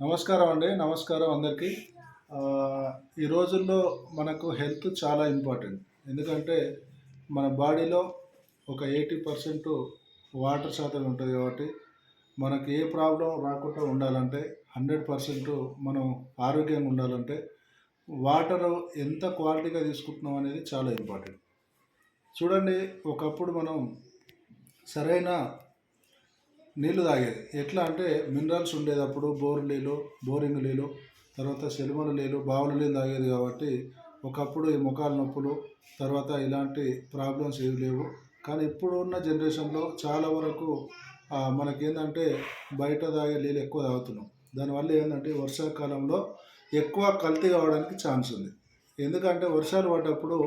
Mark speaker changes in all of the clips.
Speaker 1: నమస్కారం అండి. నమస్కారం అందరికీ. ఈ రోజుల్లో మనకు హెల్త్ చాలా ఇంపార్టెంట్. ఎందుకంటే మన బాడీలో ఒక 80% వాటర్ శాతం ఉంటుంది కాబట్టి మనకి ఏ ప్రాబ్లం రాకుండా ఉండాలంటే 100% మనం ఆరోగ్యంగా ఉండాలంటే వాటరు ఎంత క్వాలిటీగా తీసుకుంటున్నాం అనేది చాలా ఇంపార్టెంట్. చూడండి, ఒకప్పుడు మనం సరైన నీళ్లు తాగేది ఎట్లా అంటే మినరల్స్ ఉండేది. అప్పుడు బోరింగ్ నీళ్ళు, తర్వాత సెలమల నీళ్ళు, బావుల నీళ్ళు తాగేది కాబట్టి ఒకప్పుడు ఈ మొఖాల నొప్పులు, తర్వాత ఇలాంటి ప్రాబ్లమ్స్ ఏవి లేవు. కానీ ఇప్పుడు ఉన్న జనరేషన్లో చాలా వరకు మనకేంటంటే బయట తాగే నీళ్ళు ఎక్కువ తాగుతున్నాం. దానివల్ల ఏంటంటే వర్షాకాలంలో ఎక్కువ కల్తీ కావడానికి ఛాన్స్ ఉంది. ఎందుకంటే వర్షాలు పడ్డప్పుడు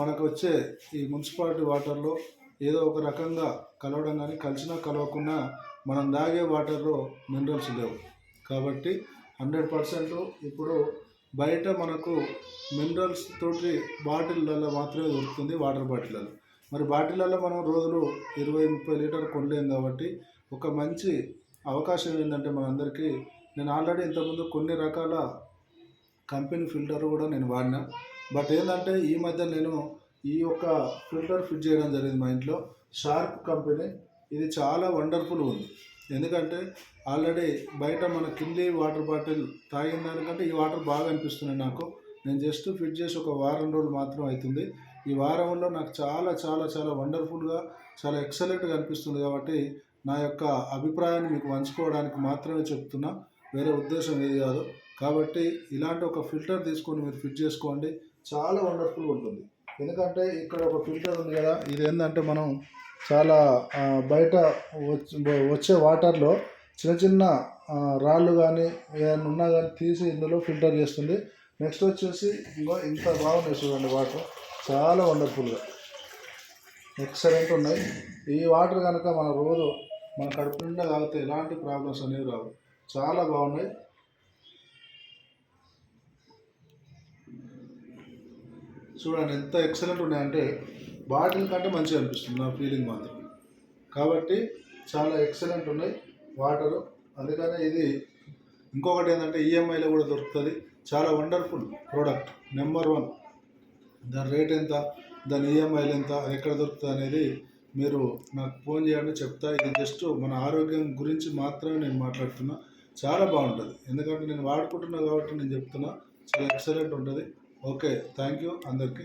Speaker 1: మనకు వచ్చే ఈ మున్సిపాలిటీ వాటర్లో ఏదో ఒక రకంగా కలవడం, కానీ కలిసినా కలవకుండా మనం తాగే వాటర్లో మినరల్స్ లేవు. కాబట్టి 100% ఇప్పుడు బయట మనకు మినరల్స్ తోటి బాటిళ్ళల్లో మాత్రమే దొరుకుతుంది, వాటర్ బాటిళ్ళలో. మరి బాటిళ్ళల్లో మనం రోజులు 20-30 లీటర్లు కొనలేం కాబట్టి ఒక మంచి అవకాశం ఏంటంటే మనందరికీ, నేను ఆల్రెడీ ఇంతకుముందు కొన్ని రకాల కంపెనీ ఫిల్టర్ కూడా నేను వాడినా. బట్ ఏంటంటే ఈ మధ్య నేను ఈ యొక్క ఫిల్టర్ ఫిట్ చేయడం జరిగింది మా ఇంట్లో. షార్ప్ కంపెనీ, ఇది చాలా వండర్ఫుల్ ఉంది. ఎందుకంటే ఆల్రెడీ బయట మన కింది వాటర్ బాటిల్ తాగిన దానికంటే ఈ వాటర్ బాగా అనిపిస్తున్నాయి నాకు. నేను జస్ట్ ఫిట్ చేసి ఒక వారం రోజులు మాత్రం అవుతుంది. ఈ వారంలో నాకు చాలా చాలా చాలా వండర్ఫుల్గా, చాలా ఎక్సలెంట్గా అనిపిస్తుంది. కాబట్టి నా యొక్క అభిప్రాయాన్ని మీకు పంచుకోవడానికి మాత్రమే చెప్తున్నా, వేరే ఉద్దేశం ఏది కాదు. కాబట్టి ఇలాంటి ఒక ఫిల్టర్ తీసుకొని మీరు ఫిట్ చేసుకోండి, చాలా వండర్ఫుల్గా ఉంటుంది. ఎందుకంటే ఇక్కడ ఒక ఫిల్టర్ ఉంది కదా, ఇది ఏంటంటే మనం చాలా బయట వచ్చే వాటర్లో చిన్న చిన్న రాళ్ళు కానీ ఏదైనా ఉన్నా కానీ తీసి ఇందులో ఫిల్టర్ చేస్తుంది. నెక్స్ట్ వచ్చేసి ఇంకో ఇంత బాగున్నాయి చూడండి, వాటర్ చాలా వండర్ఫుల్గా ఎక్సలెంట్ ఉన్నాయి. ఈ వాటర్ కనుక మన రోజు మన కడుపు నిండా తాగితే ఎలాంటి ప్రాబ్లమ్స్ అనేవి రావు. చాలా బాగున్నాయి. చూడండి ఎంత ఎక్సలెంట్ ఉన్నాయంటే బాటిల్ కంటే మంచిగా అనిపిస్తుంది నా ఫీలింగ్ మాత్రం. కాబట్టి చాలా ఎక్సలెంట్ ఉన్నాయి వాటరు. అందుకనే ఇది ఇంకొకటి ఏంటంటే ఈఎంఐలో కూడా దొరుకుతుంది. చాలా వండర్ఫుల్ ప్రోడక్ట్, నెంబర్ 1. దాని రేట్ ఎంత, దాని ఈఎంఐలు ఎంత, ఎక్కడ దొరుకుతుంది అనేది మీరు నాకు ఫోన్ చేయండి, చెప్తా. ఇది జస్ట్ మన ఆరోగ్యం గురించి మాత్రమే నేను మాట్లాడుతున్నా. చాలా బాగుంటుంది, ఎందుకంటే నేను వాడుకుంటున్నా కాబట్టి నేను చెప్తున్నా. చాలా ఎక్సలెంట్ ఉంటుంది. ఓకే, థ్యాంక్ యూ అందరికీ.